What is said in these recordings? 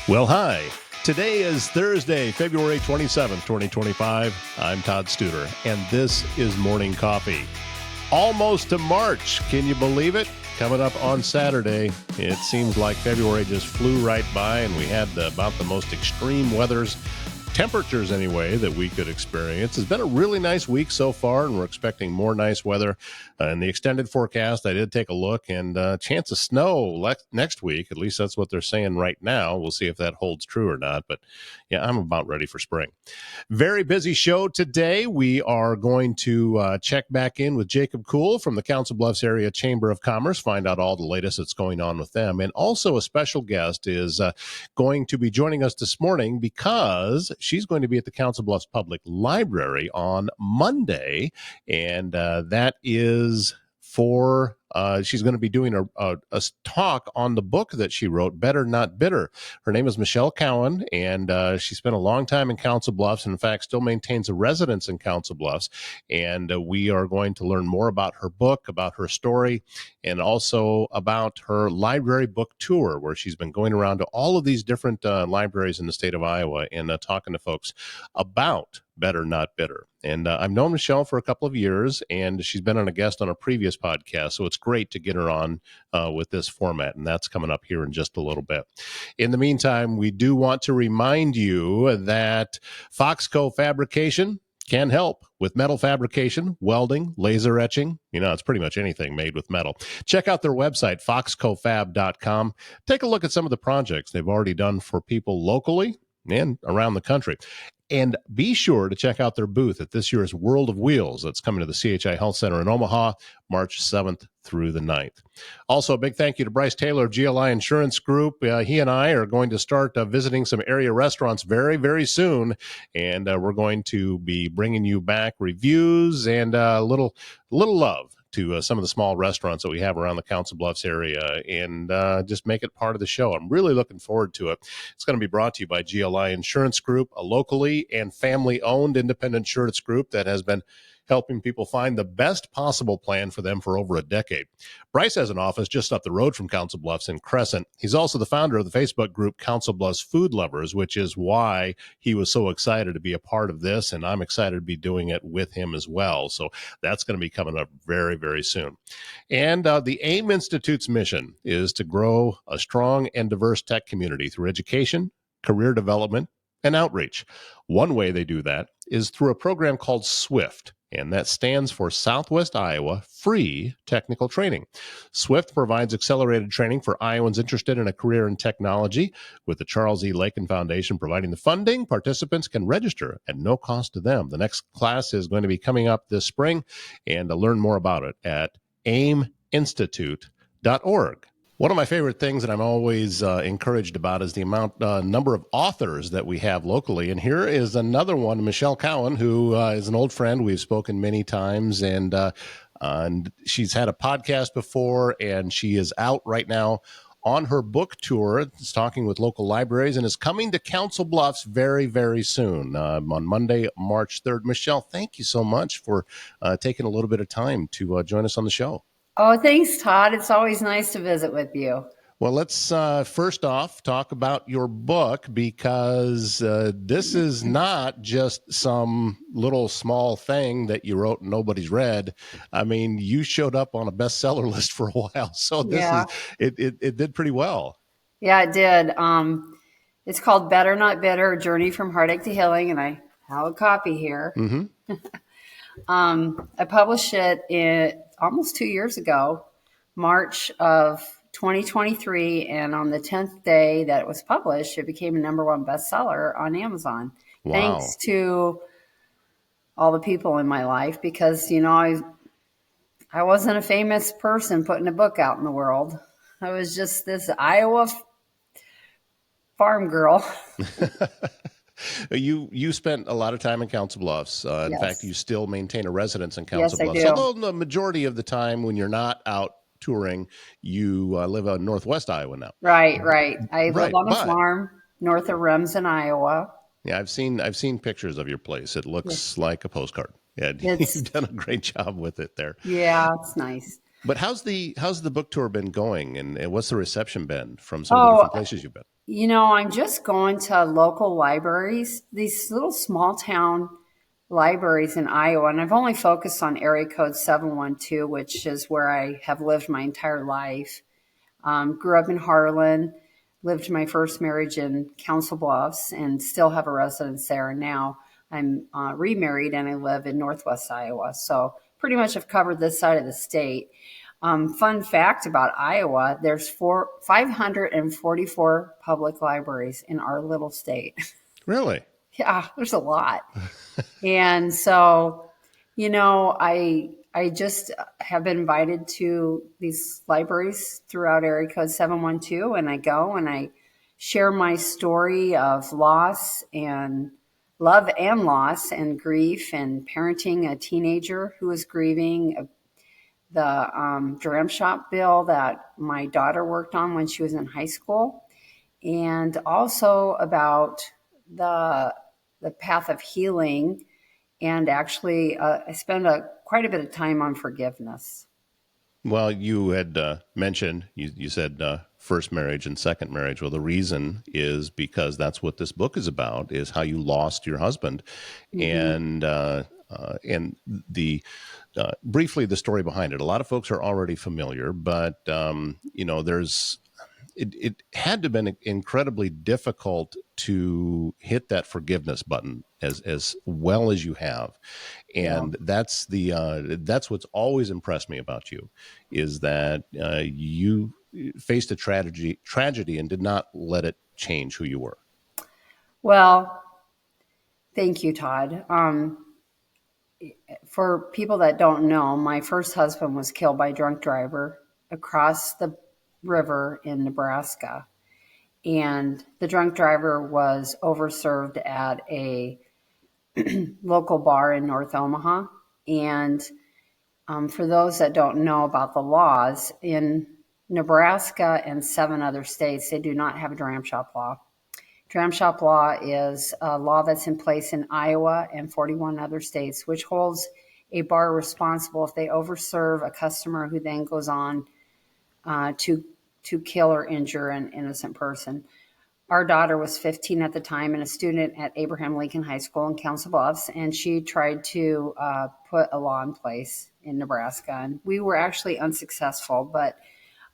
Well, hi. Today is Thursday, February 27th, 2025. I'm Todd Studer, and this is Morning Coffee. Almost to March. Can you believe it? Coming up on Saturday. It seems like February just flew right by, and we had about the most extreme temperatures anyway, that we could experience. It's been a really nice week so far, and we're expecting more nice weather. In the extended forecast, I did take a look, and chance of snow next week. At least that's what they're saying right now. We'll see if that holds true or not. But yeah, I'm about ready for spring. Very busy show today. We are going to check back in with Jacob Kuhl from the Council Bluffs Area Chamber of Commerce, find out all the latest that's going on with them. And also a special guest is going to be joining us this morning because she's going to be at the Council Bluffs Public Library on Monday, and that is for she's going to be doing a talk on the book that she wrote, Better Not Bitter. Her name is Michelle Cowan, and she spent a long time in Council Bluffs, and in fact still maintains a residence in Council Bluffs. And we are going to learn more about her book, about her story, and also about her library book tour, where she's been going around to all of these different libraries in the state of Iowa and talking to folks about Better Not Bitter. And I've known Michelle for a couple of years, and she's been on a guest on a previous podcast, so it's great to get her on with this format, and that's coming up here in just a little bit. In the meantime, we do want to remind you that Foxco Fabrication can help with metal fabrication, welding, laser etching. You know, it's pretty much anything made with metal. Check out their website, foxcofab.com. Take a look at some of the projects they've already done for people locally and around the country. And be sure to check out their booth at this year's World of Wheels that's coming to the CHI Health Center in Omaha, March 7th through the 9th. Also, a big thank you to Bryce Taylor of GLI Insurance Group. He and I are going to start visiting some area restaurants very, very soon, and we're going to be bringing you back reviews and a little love to some of the small restaurants that we have around the Council Bluffs area, and just make it part of the show. I'm really looking forward to it. It's going to be brought to you by GLI Insurance Group, a locally and family-owned independent insurance group that has been helping people find the best possible plan for them for over a decade. Bryce has an office just up the road from Council Bluffs in Crescent. He's also the founder of the Facebook group Council Bluffs Food Lovers, which is why he was so excited to be a part of this, and I'm excited to be doing it with him as well. So that's going to be coming up very, very soon. And the AIM Institute's mission is to grow a strong and diverse tech community through education, career development, and outreach. One way they do that is through a program called SWIFT, and that stands for Southwest Iowa Free Technical Training. SWIFT provides accelerated training for Iowans interested in a career in technology. With the Charles E. Lakin Foundation providing the funding, participants can register at no cost to them. The next class is going to be coming up this spring, and to learn more about it at aiminstitute.org. One of my favorite things that I'm always encouraged about is the number of authors that we have locally. And here is another one, Michelle Cowan, who is an old friend. We've spoken many times, and she's had a podcast before, and she is out right now on her book tour. It's talking with local libraries, and is coming to Council Bluffs very, very soon on Monday, March 3rd. Michelle, thank you so much for taking a little bit of time to join us on the show. Oh, thanks, Todd. It's always nice to visit with you. Well, let's first off talk about your book, because this is not just some little small thing that you wrote and nobody's read. I mean, you showed up on a bestseller list for a while, so it did pretty well. Yeah, it did. It's called Better Not Bitter, Journey from Heartache to Healing, and I have a copy here. Mm-hmm. I published it almost 2 years ago, March of 2023, and on the 10th day that it was published, it became a #1 bestseller on Amazon. Wow. Thanks to all the people in my life, because, you know, I wasn't a famous person putting a book out in the world. I was just this Iowa farm girl. You spent a lot of time in Council Bluffs. In Yes. fact, you still maintain a residence in Council Bluffs. I do. Although the majority of the time when you're not out touring, you live in Northwest Iowa now. Right. I live on a farm north of Remsen, Iowa. Yeah, I've seen pictures of your place. It looks like a postcard. Yeah, you've done a great job with it there. Yeah, it's nice. But how's the book tour been going, and what's the reception been from some of the different places you've been? I'm just going to local libraries, these little small town libraries in Iowa, and I've only focused on area code 712, which is where I have lived my entire life. Grew up in Harlan, lived my first marriage in Council Bluffs, and still have a residence there. And now I'm remarried and I live in Northwest Iowa. So pretty much have covered this side of the state. Fun fact about Iowa, there's 544 public libraries in our little state. Really? Yeah, there's a lot. And so, I just have been invited to these libraries throughout area code 712, and I go and I share my story of loss and love and loss and grief and parenting a teenager who is grieving, the dram shop bill that my daughter worked on when she was in high school, and also about the path of healing. And actually, I spend quite a bit of time on forgiveness. Well, you had mentioned, you said first marriage and second marriage. Well, the reason is because that's what this book is about, is how you lost your husband. And the briefly the story behind it. A lot of folks are already familiar, but there's it had to have been incredibly difficult to hit that forgiveness button as well as you have. Yeah. And that's what's always impressed me about you, is that you faced a tragedy and did not let it change who you were. Well, thank you, Todd. For people that don't know, my first husband was killed by a drunk driver across the river in Nebraska. And the drunk driver was overserved at a local bar in North Omaha. And for those that don't know about the laws, in Nebraska and 7 other states, they do not have a dram shop law. Dram shop law is a law that's in place in Iowa and 41 other states, which holds a bar responsible if they overserve a customer who then goes on to kill or injure an innocent person. Our daughter was 15 at the time and a student at Abraham Lincoln High School in Council Bluffs, and she tried to put a law in place in Nebraska. And we were actually unsuccessful, but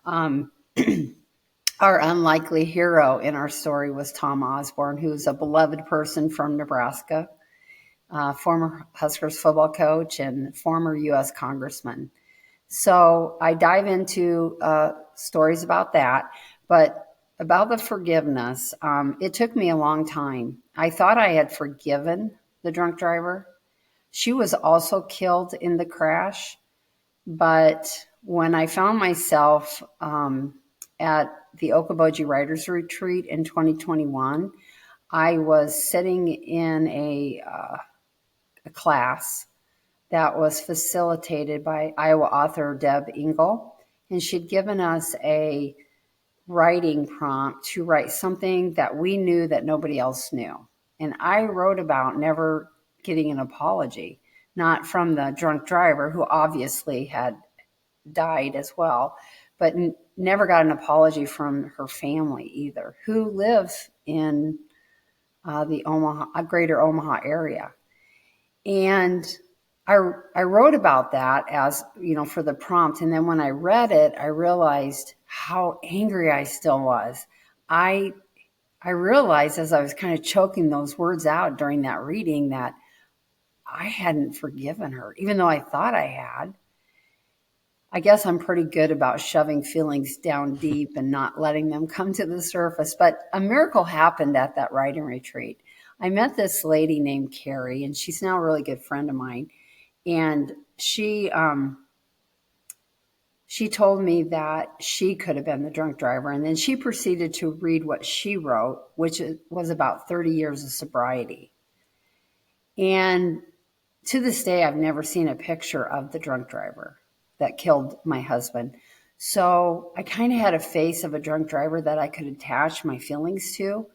our unlikely hero in our story was Tom Osborne, who's a beloved person from Nebraska, former Huskers football coach and former U.S. congressman. So I dive into stories about that, but about the forgiveness, it took me a long time. I thought I had forgiven the drunk driver. She was also killed in the crash, but when I found myself at the Okoboji Writers Retreat in 2021, I was sitting in a class that was facilitated by Iowa author Deb Engel, and she'd given us a writing prompt to write something that we knew that nobody else knew. And I wrote about never getting an apology, not from the drunk driver, who obviously had died as well, but never got an apology from her family either, who live in the greater Omaha area. And I wrote about that as, for the prompt. And then when I read it, I realized how angry I still was. I realized as I was kind of choking those words out during that reading that I hadn't forgiven her, even though I thought I had. I guess I'm pretty good about shoving feelings down deep and not letting them come to the surface. But a miracle happened at that writing retreat. I met this lady named Carrie, and she's now a really good friend of mine. And she told me that she could have been the drunk driver. And then she proceeded to read what she wrote, which was about 30 years of sobriety. And to this day, I've never seen a picture of the drunk driver that killed my husband. So I kind of had a face of a drunk driver that I could attach my feelings to,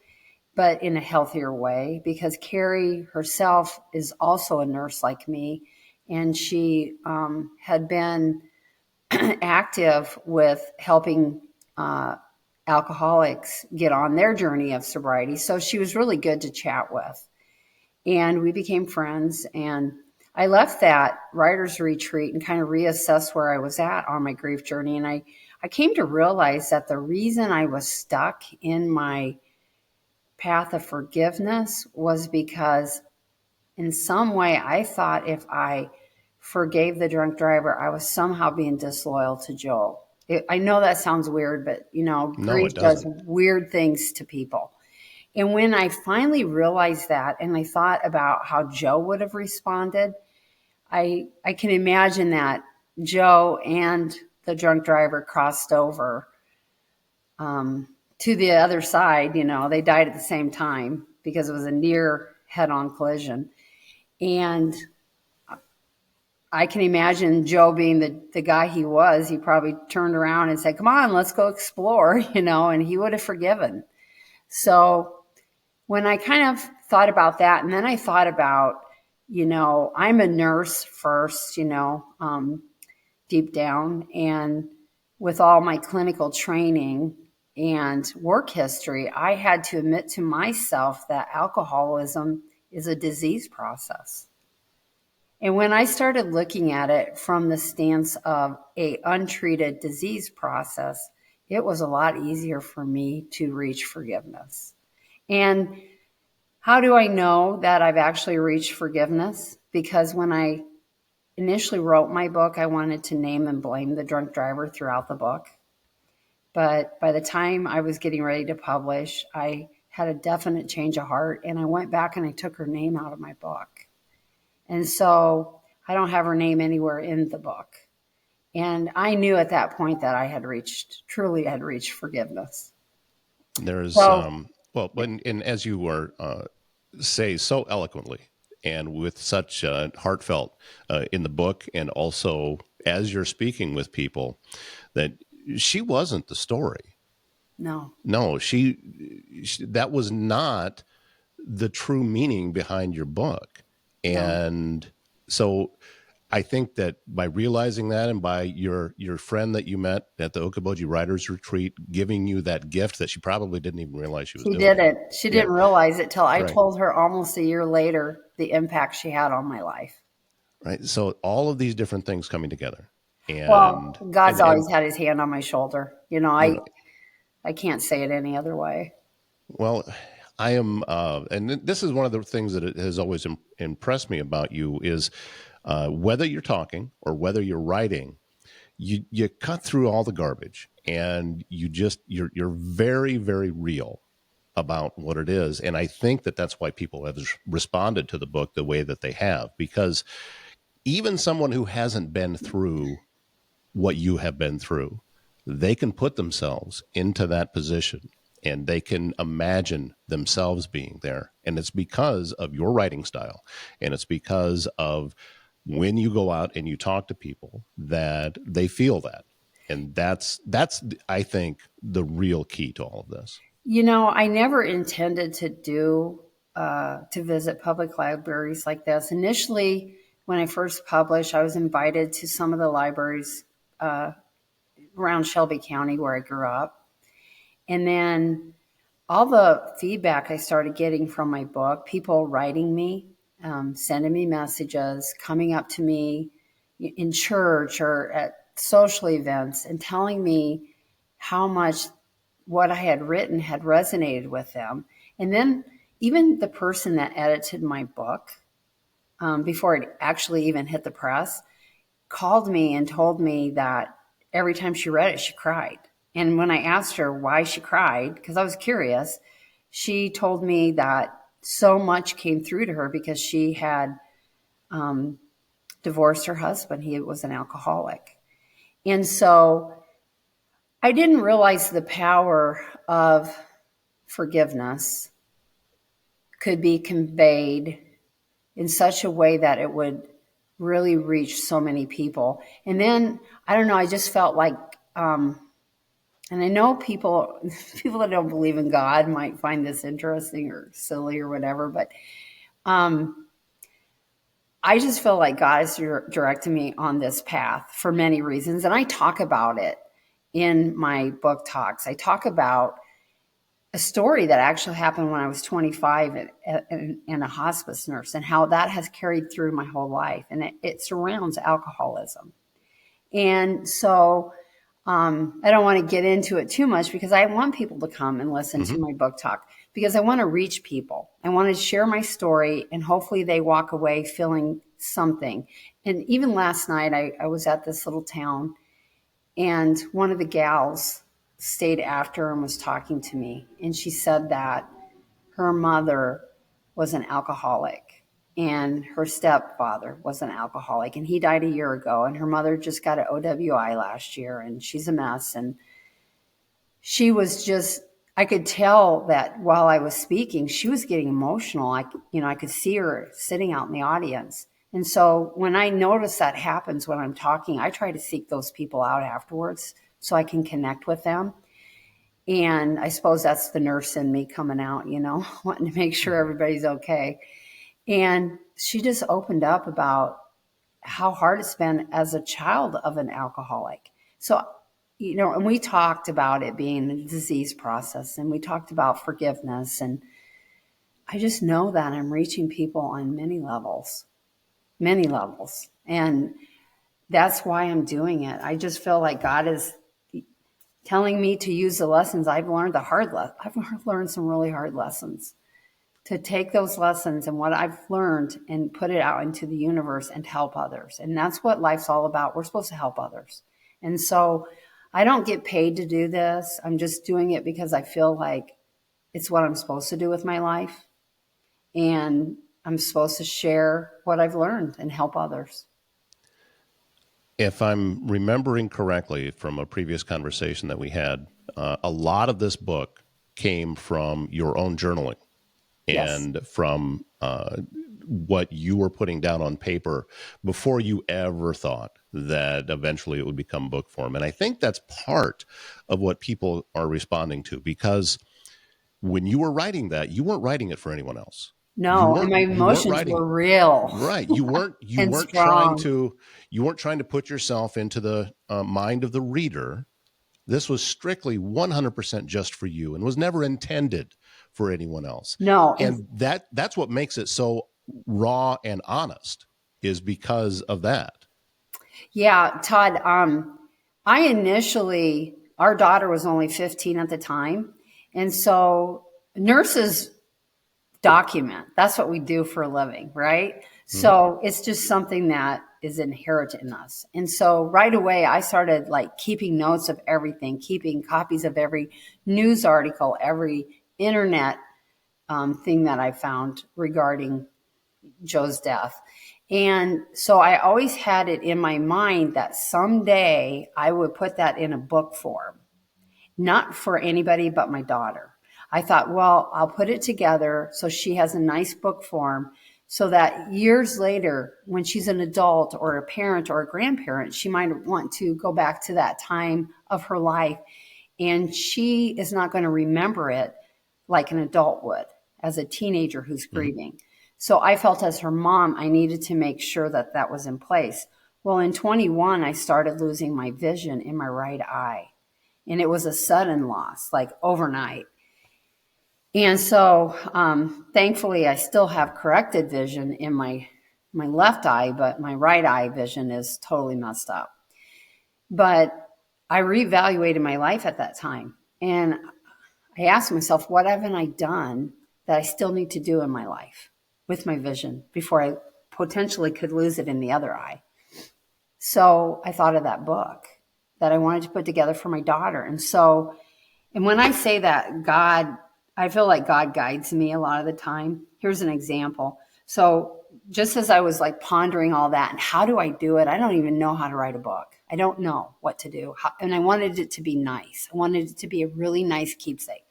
but in a healthier way, because Carrie herself is also a nurse like me. And she had been active with helping alcoholics get on their journey of sobriety. So she was really good to chat with. And we became friends. And I left that writer's retreat and kind of reassessed where I was at on my grief journey. And I came to realize that the reason I was stuck in my path of forgiveness was because in some way I thought if I forgave the drunk driver, I was somehow being disloyal to Joel. I know that sounds weird, but No, grief it does doesn't. weird things to people. And when I finally realized that, and I thought about how Joe would have responded, I can imagine that Joe and the drunk driver crossed over to the other side. They died at the same time because it was a near head-on collision. And I can imagine Joe being the guy he was. He probably turned around and said, "Come on, let's go explore," and he would have forgiven. So when I kind of thought about that, and then I thought about, I'm a nurse first, deep down, and with all my clinical training and work history, I had to admit to myself that alcoholism is a disease process. And when I started looking at it from the stance of a untreated disease process, it was a lot easier for me to reach forgiveness. And how do I know that I've actually reached forgiveness? Because when I initially wrote my book, I wanted to name and blame the drunk driver throughout the book. But by the time I was getting ready to publish, I had a definite change of heart, and I went back and I took her name out of my book. And so I don't have her name anywhere in the book. And I knew at that point that I had truly had reached forgiveness. There's, So, and as you were say so eloquently and with such heartfelt in the book, and also as you're speaking with people, that she wasn't the story. no. No, she that was not the true meaning behind your book. No. And so I think that by realizing that, and by your friend that you met at the Okoboji Writers Retreat giving you that gift that she probably didn't even realize she was She doing. didn't. She Yeah, didn't realize it till I right, told her almost a year later the impact she had on my life. right. So all of these different things coming together, Well, and God's and always had his hand on my shoulder. you know, I can't say it any other way. well, I am, and this is one of the things that it has always impressed me about you is whether you're talking or whether you're writing, you cut through all the garbage, and you're very, very real about what it is. And I think that that's why people have responded to the book the way that they have, because even someone who hasn't been through what you have been through, they can put themselves into that position and they can imagine themselves being there. And it's because of your writing style. And it's because of when you go out and you talk to people that they feel that. And that's I think, the real key to all of this. I never intended to visit public libraries like this. Initially, when I first published, I was invited to some of the libraries around Shelby County where I grew up. And then all the feedback I started getting from my book, people writing me, sending me messages, coming up to me in church or at social events and telling me how much what I had written had resonated with them. And then even the person that edited my book, before it actually even hit the press, called me and told me that every time she read it, she cried. And when I asked her why she cried, because I was curious, she told me that so much came through to her because she had divorced her husband. He was an alcoholic. And so I didn't realize the power of forgiveness could be conveyed in such a way that it would really reach so many people. And then, I don't know, I just felt like, and I know people that don't believe in God might find this interesting or silly or whatever, but I just feel like God is directing me on this path for many reasons. And I talk about it. in my book talks. I talk about a story that actually happened when I was 25 and a hospice nurse, and how that has carried through my whole life. And it surrounds alcoholism. And so I don't want to get into it too much, because I want people to come and listen to my book talk, because I want to reach people. I want to share my story, and hopefully they walk away feeling something. And even last night, I was at this little town, and one of the gals stayed after and was talking to me. And she said that her mother was an alcoholic, and her stepfather was an alcoholic, and he died a year ago. And her mother just got an OWI last year, and she's a mess. And she was just, I could tell that while I was speaking, she was getting emotional. I could see her sitting out in the audience. And so when I notice that happens when I'm talking, I try to seek those people out afterwards so I can connect with them. And I suppose that's the nurse in me coming out, wanting to make sure everybody's okay. And she just opened up about how hard it's been as a child of an alcoholic. So, and we talked about it being a disease process, and we talked about forgiveness. And I just know that I'm reaching people on many levels. And that's why I'm doing it. I just feel like God is telling me to use the lessons I've learned, I've learned some really hard lessons, to take those lessons and what I've learned and put it out into the universe and help others. And that's what life's all about. We're supposed to help others. And so I don't get paid to do this. I'm just doing it because I feel like it's what I'm supposed to do with my life. And I'm supposed to share what I've learned and help others. If I'm remembering correctly from a previous conversation that we had, a lot of this book came from your own journaling and from what you were putting down on paper before you ever thought that eventually it would become book form. And I think that's part of what people are responding to, because when you were writing that, you weren't writing it for anyone else. No, and my emotions were real. Right. You weren't trying to put yourself into the mind of the reader. This was strictly 100% just for you, and was never intended for anyone else. No. And that's what makes it so raw and honest, is because of that. Yeah, Todd, our daughter was only 15 at the time. And so nurses document. That's what we do for a living, right? Mm-hmm. So it's just something that is inherent in us. And so right away, I started keeping notes of everything, keeping copies of every news article, every internet thing that I found regarding Joe's death. And so I always had it in my mind that someday I would put that in a book form, not for anybody but my daughter. I thought, well, I'll put it together so she has a nice book form, so that years later, when she's an adult or a parent or a grandparent, she might want to go back to that time of her life, and she is not going to remember it like an adult would, as a teenager who's grieving. So I felt, as her mom, I needed to make sure that that was in place. Well, in 21, I started losing my vision in my right eye, and it was a sudden loss, overnight. And so, thankfully, I still have corrected vision in my left eye, but my right eye vision is totally messed up. But I reevaluated my life at that time, and I asked myself, what haven't I done that I still need to do in my life with my vision before I potentially could lose it in the other eye? So I thought of that book that I wanted to put together for my daughter. And when I say that I feel like God guides me a lot of the time. Here's an example. So just as I was pondering all that, and how do I do it? I don't even know how to write a book. I don't know what to do. And I wanted it to be nice. I wanted it to be a really nice keepsake.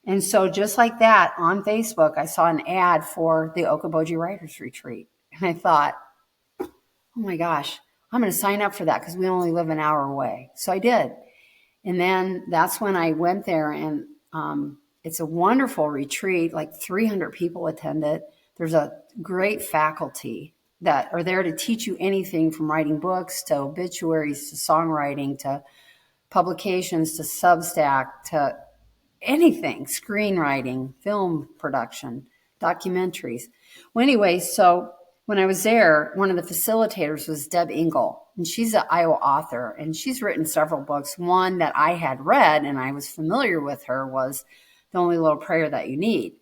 And so just like that, on Facebook, I saw an ad for the Okoboji Writers Retreat. And I thought, oh my gosh, I'm going to sign up for that, because we only live an hour away. So I did. And then that's when I went there, and it's a wonderful retreat. 300 people attend it. There's a great faculty that are there to teach you anything from writing books to obituaries to songwriting to publications to Substack to anything, screenwriting, film production, documentaries. Well, anyway, so when I was there, one of the facilitators was Deb Engel, and she's an Iowa author, and she's written several books. One that I had read and I was familiar with her was The Only Little Prayer That You Need.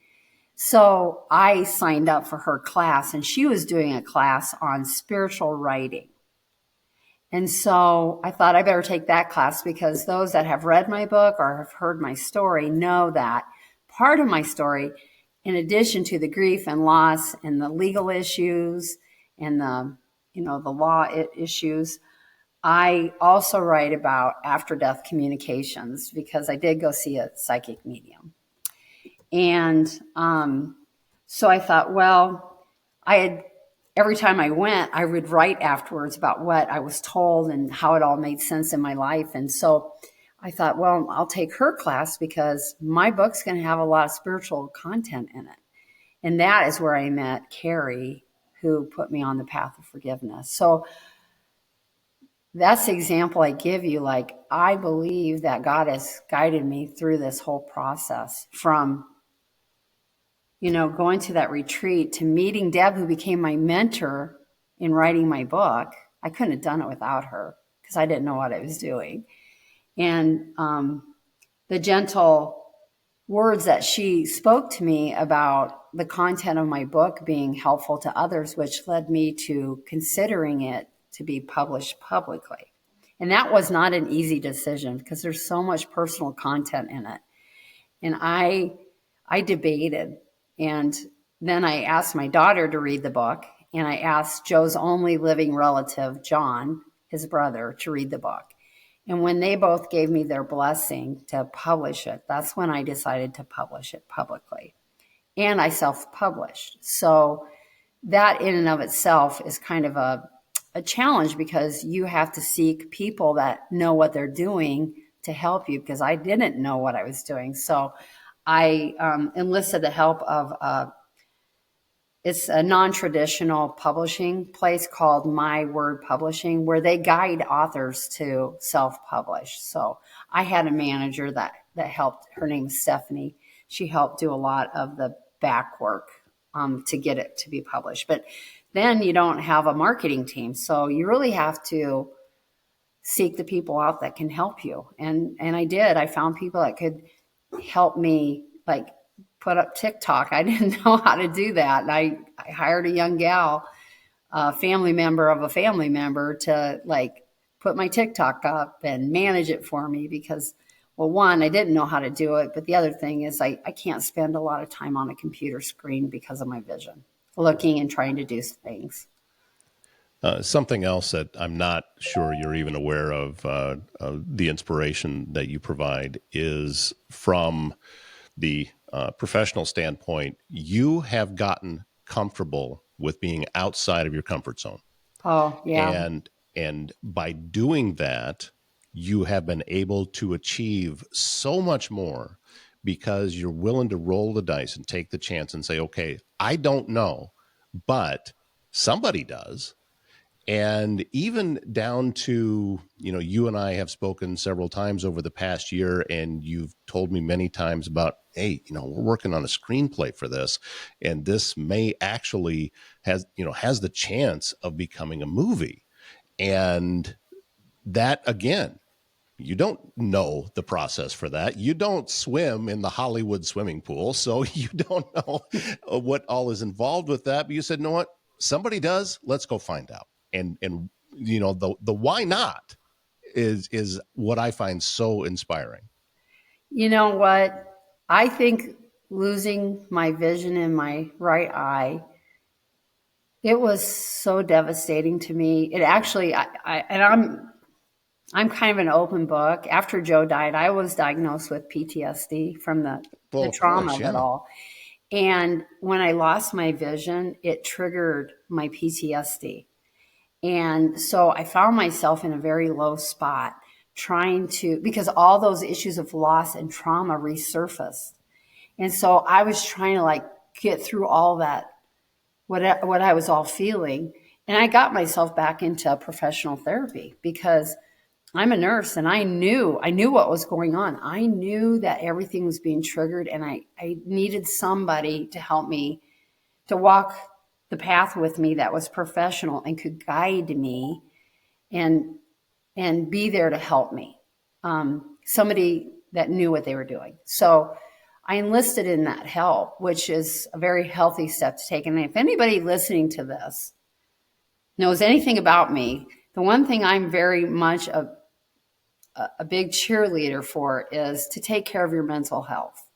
So I signed up for her class, and she was doing a class on spiritual writing. And so I thought I better take that class, because those that have read my book or have heard my story know that part of my story, in addition to the grief and loss and the legal issues and the law issues, I also write about after-death communications, because I did go see a psychic medium. And so I thought, well, every time I went, I would write afterwards about what I was told and how it all made sense in my life. And so I thought, well, I'll take her class, because my book's going to have a lot of spiritual content in it. And that is where I met Carrie, who put me on the path of forgiveness. So that's the example I give you. Like, I believe that God has guided me through this whole process, from going to that retreat to meeting Deb, who became my mentor in writing my book. I couldn't have done it without her, because I didn't know what I was doing. And the gentle words that she spoke to me about the content of my book being helpful to others, which led me to considering it to be published publicly. And that was not an easy decision, because there's so much personal content in it. And I debated. And then I asked my daughter to read the book, and I asked Joe's only living relative, John, his brother, to read the book. And when they both gave me their blessing to publish it, that's when I decided to publish it publicly. And I self-published. So that in and of itself is kind of a challenge, because you have to seek people that know what they're doing to help you, because I didn't know what I was doing. So I enlisted the help of it's a non-traditional publishing place called My Word Publishing, where they guide authors to self-publish. So I had a manager that helped. Her name is Stephanie. She helped do a lot of the back work to get it to be published. But then you don't have a marketing team, so you really have to seek the people out that can help you. And I did. I found people that could help me, like, put up TikTok. I didn't know how to do that. And I hired a young gal, a family member of a family member, to like put my TikTok up and manage it for me, because, well, one, I didn't know how to do it. But the other thing is I can't spend a lot of time on a computer screen because of my vision, looking and trying to do things. Something else that I'm not sure you're even aware of, the inspiration that you provide is from the professional standpoint. You have gotten comfortable with being outside of your comfort zone. Oh, yeah. And by doing that, you have been able to achieve so much more, because you're willing to roll the dice and take the chance and say, okay, I don't know, but somebody does. And even down to, you and I have spoken several times over the past year, and you've told me many times about, hey, we're working on a screenplay for this, and this may actually has the chance of becoming a movie. And that, again, you don't know the process for that. You don't swim in the Hollywood swimming pool, so you don't know what all is involved with that. But you said, you know what? Somebody does. Let's go find out. And the why not is what I find so inspiring. You know what? I think losing my vision in my right eye, it was so devastating to me. It actually, I'm kind of an open book. After Joe died, I was diagnosed with PTSD from the trauma of it all. And when I lost my vision, it triggered my PTSD. And so I found myself in a very low spot, because all those issues of loss and trauma resurfaced. And so I was trying to get through all that, what I was all feeling. And I got myself back into professional therapy, because I'm a nurse, and I knew what was going on. I knew that everything was being triggered, and I needed somebody to help me to walk the path with me that was professional and could guide me and be there to help me. Somebody that knew what they were doing. So I enlisted in that help, which is a very healthy step to take. And if anybody listening to this knows anything about me, the one thing I'm very much a big cheerleader for is to take care of your mental health.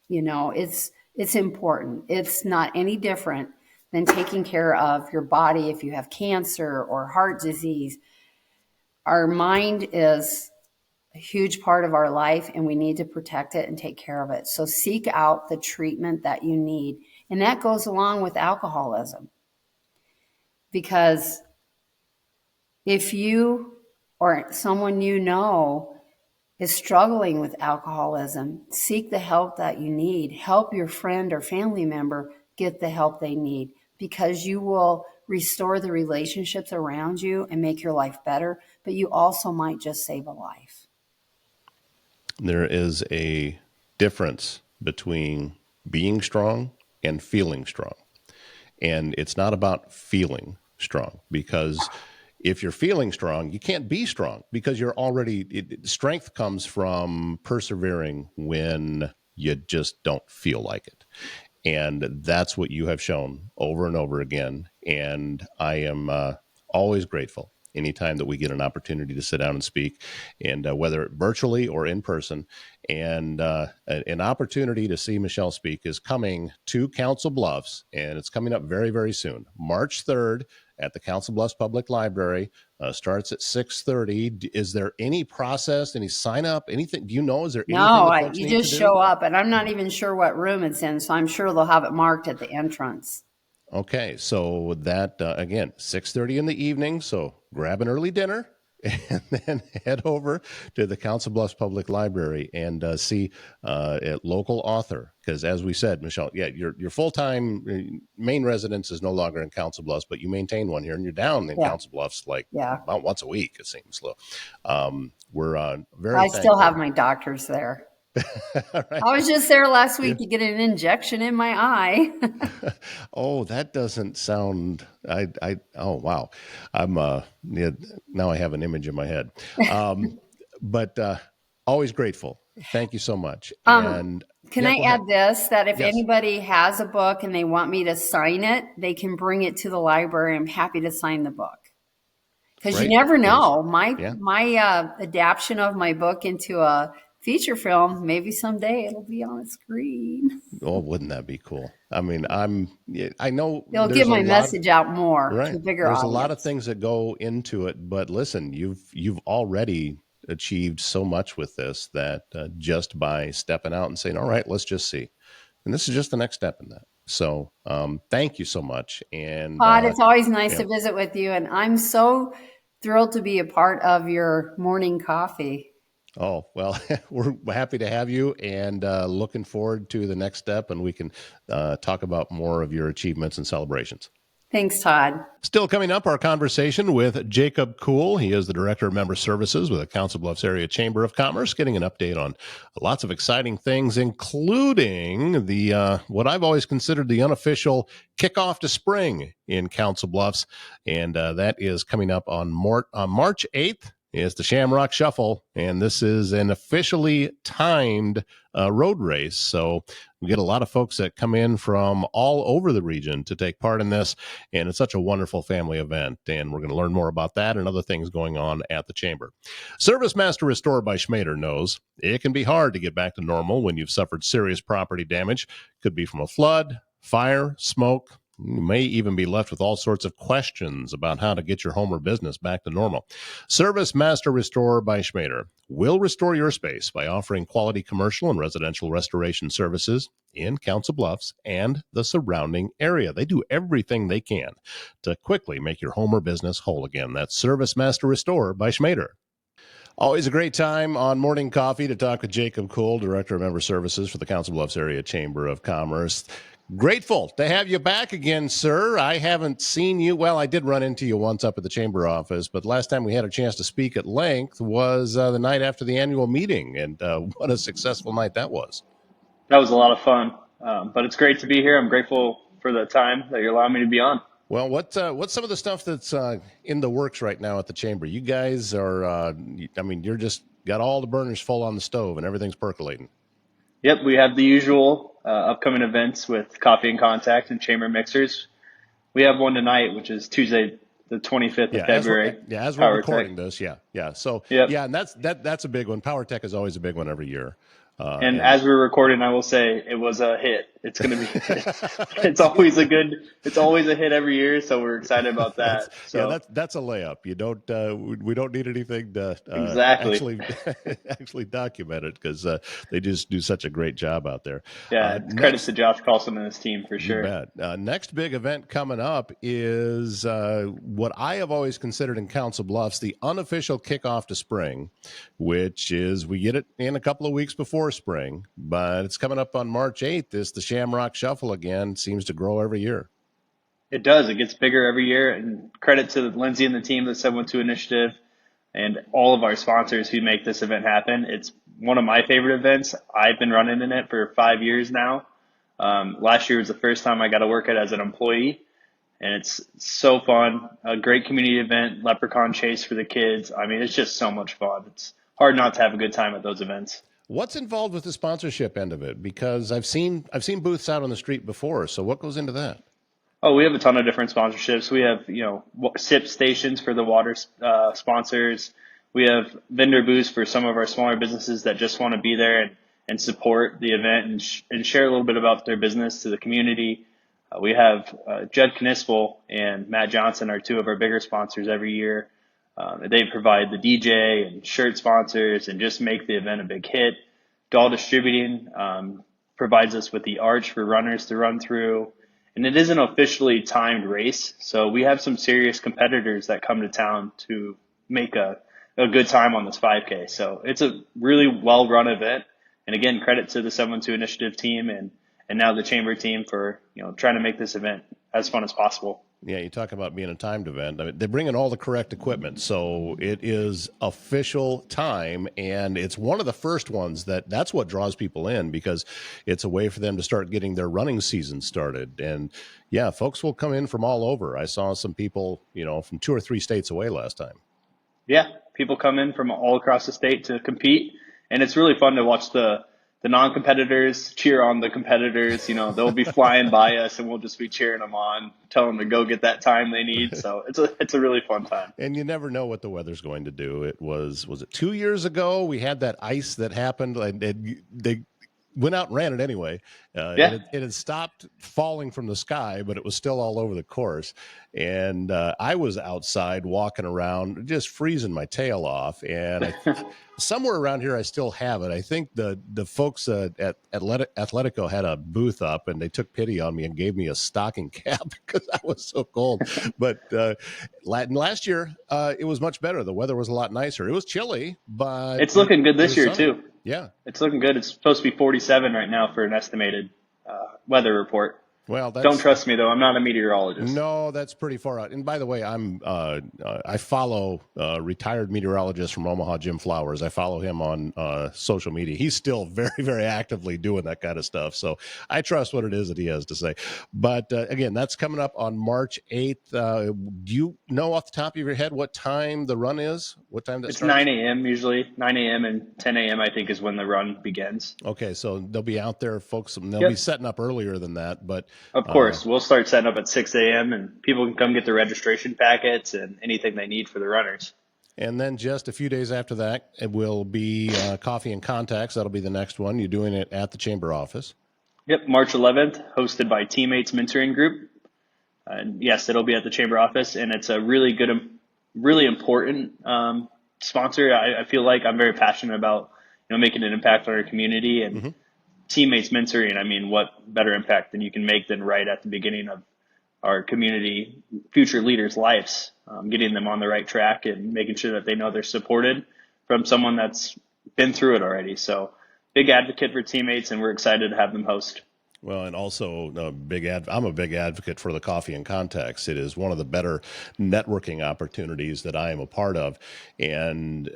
It's important. It's not any different than taking care of your body if you have cancer or heart disease. Our mind is a huge part of our life, and we need to protect it and take care of it. So seek out the treatment that you need. And that goes along with alcoholism. Because if you or someone you know is struggling with alcoholism, seek the help that you need. Help your friend or family member get the help they need, because you will restore the relationships around you and make your life better, but you also might just save a life. There is a difference between being strong and feeling strong. And it's not about feeling strong, because if you're feeling strong, you can't be strong, because you're already, strength comes from persevering when you just don't feel like it. And that's what you have shown over and over again. And I am always grateful anytime that we get an opportunity to sit down and speak, and whether virtually or in person. And an opportunity to see Michelle speak is coming to Council Bluffs, and it's coming up very, very soon. March 3rd at the Council Bluffs Public Library. Starts at 6:30. Is there any process, any sign up, anything? Do you know? Is there anything that folks you need just to do? show up, and I'm not even sure what room it's in, so I'm sure they'll have it marked at the entrance. Okay, so that again, 6:30 in the evening. So grab an early dinner and then head over to the Council Bluffs Public Library and see a local author. Because as we said, Michelle, yeah, your full-time main residence is no longer in Council Bluffs, but you maintain one here, and you're down in Council Bluffs about once a week, it seems. So we're very I thankful. still have my doctors there. Right. I was just there last week to get an injection in my eye. Oh, that doesn't sound. Oh wow, I'm now I have an image in my head. But always grateful. Thank you so much. And can I add this? That if anybody has a book and they want me to sign it, they can bring it to the library. I'm happy to sign the book. Because you never know. My adaptation of my book into a feature film, maybe someday it'll be on a screen. Oh, wouldn't that be cool? I mean, I know it'll get my message out more to a bigger There's audience. A lot of things that go into it, but listen, you've already achieved so much with this that just by stepping out and saying, all right, let's just see. And this is just the next step in that. So thank you so much. And Todd, it's always nice to visit with you. And I'm so thrilled to be a part of your morning coffee. Oh, well, we're happy to have you, and looking forward to the next step, and we can talk about more of your achievements and celebrations. Thanks, Todd. Still coming up, our conversation with Jacob Kuhl. He is the Director of Member Services with the Council Bluffs Area Chamber of Commerce, getting an update on lots of exciting things, including the what I've always considered the unofficial kickoff to spring in Council Bluffs, and that is coming up on March 8th. Is the Shamrock Shuffle, and this is an officially timed road race. So we get a lot of folks that come in from all over the region to take part in this, and it's such a wonderful family event, and we're going to learn more about that and other things going on at the Chamber. Service Master Restore by Schmader knows it can be hard to get back to normal when you've suffered serious property damage. Could be from a flood, fire, smoke. You may even be left with all sorts of questions about how to get your home or business back to normal. Service Master Restore by Schmader will restore your space by offering quality commercial and residential restoration services in Council Bluffs and the surrounding area. They do everything they can to quickly make your home or business whole again. That's Service Master Restore by Schmader. Always a great time on Morning Coffee to talk with Jacob Kuhl, Director of Member Services for the Council Bluffs Area Chamber of Commerce. Grateful to have you back again, sir. I haven't seen you. Well, I did run into you once up at the chamber office, but last time we had a chance to speak at length was the night after the annual meeting, and what a successful night that was. That was a lot of fun, but it's great to be here. I'm grateful for the time that you're allowing me to be on. Well, what's some of the stuff that's in the works right now at the chamber? You guys are, you're just got all the burners full on the stove and everything's percolating. Yep, we have the usual upcoming events with Coffee and Contact and Chamber Mixers. We have one tonight, which is Tuesday, the 25th of February. As we're recording this, yeah. So, yep. Yeah, and that's a big one. Power Tech is always a big one every year. And as we're recording, I will say it was a hit. It's going to be, it's always a hit every year. So we're excited about that. That's a layup. We don't need anything to exactly actually document it because they just do such a great job out there. Yeah, credit to Josh Carlson and his team for sure. You bet. Next big event coming up is what I have always considered in Council Bluffs the unofficial kickoff to spring, which is we get it in a couple of weeks before spring, but it's coming up on March 8th. It's the Shamrock Shuffle again. Seems to grow every year. It does. It gets bigger every year. And credit to Lindsay and the team, the 712 Initiative, and all of our sponsors who make this event happen. It's one of my favorite events. I've been running in it for 5 years now. Last year was the first time I got to work it as an employee. And it's so fun. A great community event, leprechaun chase for the kids. I mean, it's just so much fun. It's hard not to have a good time at those events. What's involved with the sponsorship end of it? Because I've seen booths out on the street before. So what goes into that? Oh, we have a ton of different sponsorships. We have, sip stations for the water sponsors. We have vendor booths for some of our smaller businesses that just want to be there and support the event and share a little bit about their business to the community. We have Jed Knispel and Matt Johnson are two of our bigger sponsors every year. They provide the DJ and shirt sponsors and just make the event a big hit. Doll Distributing provides us with the arch for runners to run through. And it is an officially timed race, so we have some serious competitors that come to town to make a good time on this 5K. So it's a really well-run event. And again, credit to the 712 Initiative team and now the Chamber team for trying to make this event as fun as possible. Yeah, you talk about being a timed event. I mean, they bring in all the correct equipment, so it is official time, and it's one of the first ones that's what draws people in because it's a way for them to start getting their running season started. And yeah, folks will come in from all over. I saw some people, from 2 or 3 states away last time. Yeah, people come in from all across the state to compete, and it's really fun to watch the non-competitors cheer on the competitors. They'll be flying by us and we'll just be cheering them on, tell them to go get that time they need. So it's a really fun time. And you never know what the weather's going to do. It was it 2 years ago? We had that ice that happened and they went out and ran it anyway. It had stopped falling from the sky, but it was still all over the course. And I was outside walking around, just freezing my tail off. And somewhere around here, I still have it. I think the folks at Atletico had a booth up, and they took pity on me and gave me a stocking cap because I was so cold. But last year, it was much better. The weather was a lot nicer. It was chilly, but it's looking good this year too. Yeah, it's looking good. It's supposed to be 47 right now for an estimated weather report. Well, don't trust me though. I'm not a meteorologist. No, that's pretty far out. And by the way, I follow retired meteorologist from Omaha, Jim Flowers. I follow him on social media. He's still very, very actively doing that kind of stuff. So I trust what it is that he has to say. But again, that's coming up on March 8th. Do you know off the top of your head what time the run is? What time that starts? It's 9 a.m. usually. 9 a.m. and 10 a.m. I think is when the run begins. Okay, so they'll be out there, folks. And they'll be setting up earlier than that, but. Of course, we'll start setting up at 6 a.m. and people can come get their registration packets and anything they need for the runners. And then just a few days after that, it will be Coffee and Contacts. That'll be the next one. You're doing it at the Chamber office. Yep, March 11th, hosted by Teammates Mentoring Group. And yes, it'll be at the Chamber office, and it's a really good, really important sponsor. I feel like I'm very passionate about making an impact on our community and Teammates Mentoring. I mean, what better impact than you can make than right at the beginning of our community future leaders' lives, getting them on the right track and making sure that they know they're supported from someone that's been through it already. So big advocate for Teammates, and we're excited to have them host. Well, and also I'm a big advocate for the Coffee and Context. It is one of the better networking opportunities that I am a part of, and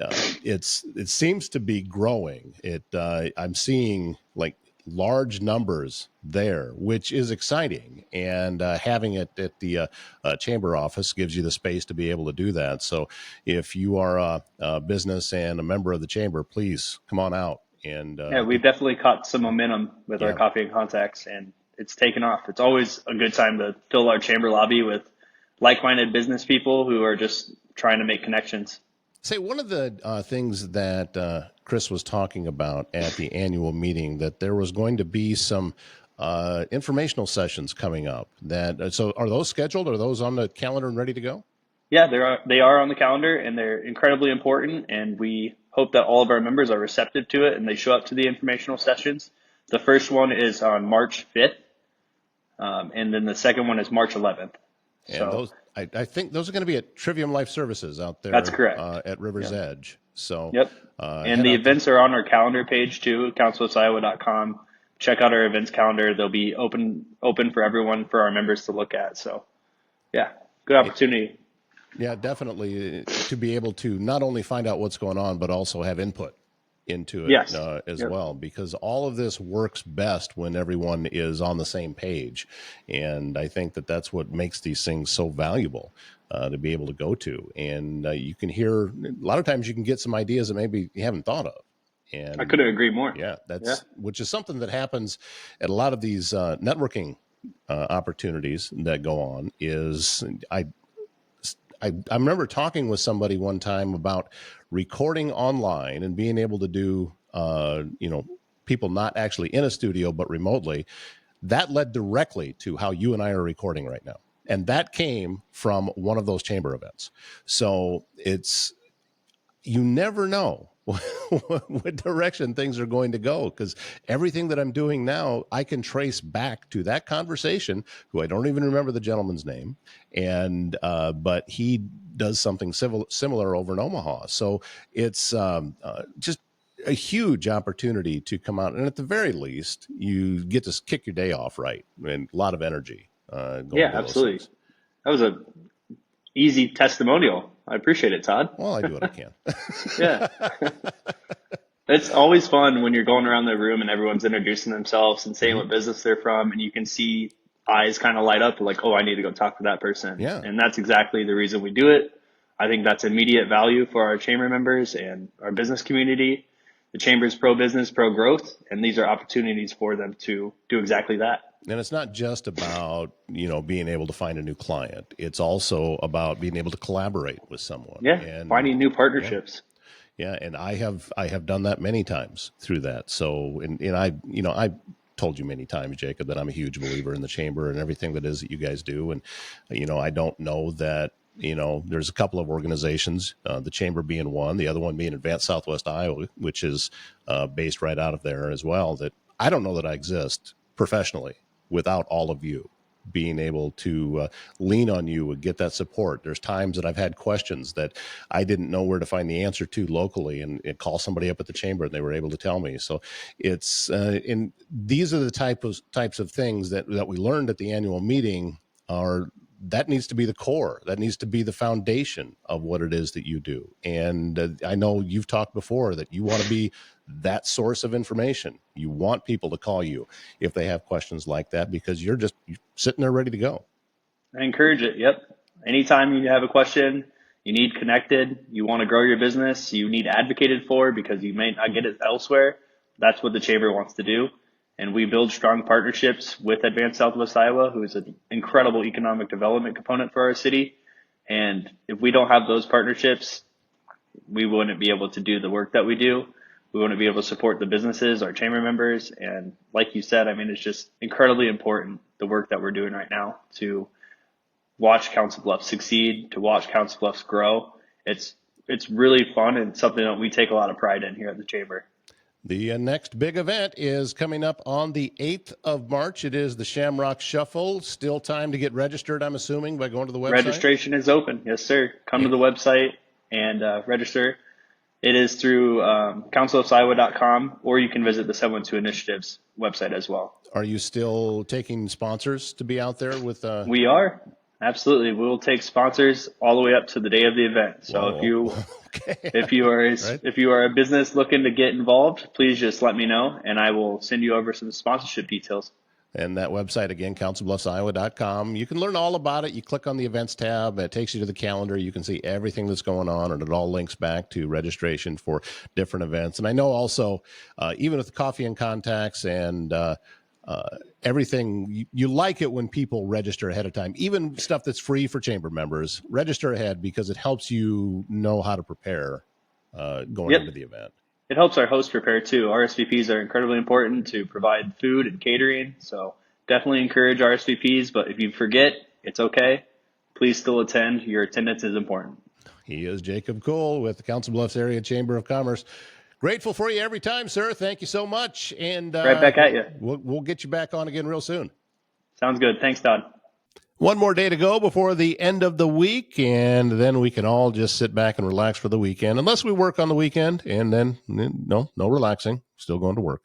it seems to be growing. I'm seeing like large numbers there, which is exciting, and having it at the chamber office gives you the space to be able to do that. So, if you are a business and a member of the chamber, please come on out. And Yeah, we've definitely caught some momentum with our yeah. coffee and contacts, and it's taken off. It's always a good time to fill our chamber lobby with like-minded business people who are just trying to make connections. Say, one of the things that Chris was talking about at the annual meeting, that there was going to be some informational sessions coming up. So are those scheduled? Are those on the calendar and ready to go? Yeah, they are on the calendar, and they're incredibly important, and we hope that all of our members are receptive to it and they show up to the informational sessions. The first one is on March 5th, and then the second one is March 11th. And those, I think those are going to be at Trivium Life Services out there. That's correct. At River's Edge. So, yep. And the events are on our calendar page too, councilbluffsiowa.com. Check out our events calendar. They'll be open for everyone, for our members to look at. So, yeah, good opportunity. Yeah, definitely, to be able to not only find out what's going on, but also have input into it. Yes. As well, because all of this works best when everyone is on the same page. And I think that that's what makes these things so valuable to be able to go to. And you can hear, a lot of times you can get some ideas that maybe you haven't thought of. And I couldn't agree more. Yeah, which is something that happens at a lot of these networking opportunities that go on. I remember talking with somebody one time about recording online and being able to do, people not actually in a studio, but remotely. That led directly to how you and I are recording right now. And that came from one of those chamber events. So you never know what direction things are going to go, because everything that I'm doing now, I can trace back to that conversation, who I don't even remember the gentleman's name, and but he does something similar over in Omaha. So it's just a huge opportunity to come out, and at the very least, you get to kick your day off right, and a lot of energy. Yeah, absolutely. That was a easy testimonial. I appreciate it, Todd. Well, I do what I can. Yeah. It's always fun when you're going around the room and everyone's introducing themselves and saying what business they're from, and you can see eyes kind of light up like, oh, I need to go talk to that person. Yeah. And that's exactly the reason we do it. I think that's immediate value for our chamber members and our business community. The chamber is pro-business, pro-growth, and these are opportunities for them to do exactly that. And it's not just about, being able to find a new client. It's also about being able to collaborate with someone. Yeah, and finding new partnerships. Yeah, and I have done that many times through that. So, and I told you many times, Jacob, that I'm a huge believer in the chamber and everything that you guys do. And, I don't know that, there's a couple of organizations, the chamber being one, the other one being Advanced Southwest Iowa, which is based right out of there as well, that I don't know that I exist professionally without all of you being able to lean on you and get that support. There's times that I've had questions that I didn't know where to find the answer to locally, and call somebody up at the chamber and they were able to tell me. So it's and these are the types of things that we learned at the annual meeting. That needs to be the core. That needs to be the foundation of what it is that you do. And I know you've talked before that you want to be that source of information. You want people to call you if they have questions like that, because you're sitting there ready to go. I encourage it. Yep. Anytime you have a question, you need connected, you want to grow your business, you need advocated for because you may not get it elsewhere. That's what the chamber wants to do. And we build strong partnerships with Advanced Southwest Iowa, who is an incredible economic development component for our city. And if we don't have those partnerships, we wouldn't be able to do the work that we do. We wouldn't be able to support the businesses, our chamber members. And like you said, it's just incredibly important, the work that we're doing right now, to watch Council Bluffs succeed, to watch Council Bluffs grow. It's really fun and something that we take a lot of pride in here at the chamber. The next big event is coming up on the 8th of March. It is the Shamrock Shuffle. Still time to get registered, I'm assuming, by going to the website? Registration is open. Yes, sir. Come to the website and register. It is through councilbluffsiowa.com, or you can visit the 712 Initiatives website as well. Are you still taking sponsors to be out there with? We are. Absolutely. We will take sponsors all the way up to the day of the event. So if you are a business looking to get involved, please just let me know and I will send you over some sponsorship details. And that website, again, councilbluffsiowa.com. You can learn all about it. You click on the events tab. It takes you to the calendar. You can see everything that's going on, and it all links back to registration for different events. And I know also, even with the coffee and contacts and everything, you like it when people register ahead of time. Even stuff that's free for chamber members, register ahead because it helps you know how to prepare going into the event. It helps our hosts prepare too. RSVPs are incredibly important to provide food and catering. So definitely encourage RSVPs, but if you forget, it's okay. Please still attend. Your attendance is important. He is Jacob Cole with the Council Bluffs Area Chamber of Commerce. Grateful for you every time, sir. Thank you so much. And right back at you. We'll get you back on again real soon. Sounds good. Thanks, Todd. One more day to go before the end of the week, and then we can all just sit back and relax for the weekend, unless we work on the weekend, and then no relaxing, still going to work.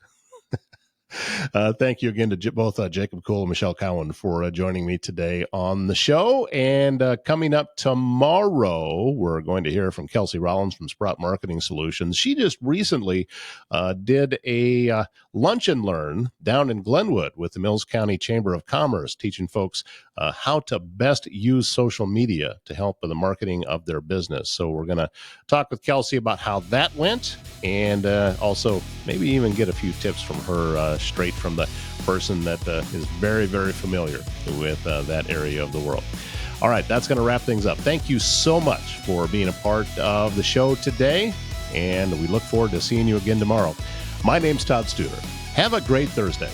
Thank you again to both Jacob Cole and Michelle Cowan for joining me today on the show. And coming up tomorrow, we're going to hear from Kelsey Rollins from Sprout Marketing Solutions. She just recently did a lunch and learn down in Glenwood with the Mills County Chamber of Commerce, teaching folks how to best use social media to help with the marketing of their business. So we're going to talk with Kelsey about how that went, and also maybe even get a few tips from her straight from the person that is very, very familiar with that area of the world. All right, that's going to wrap things up. Thank you so much for being a part of the show today, and we look forward to seeing you again tomorrow. My name's Todd Studer. Have a great Thursday.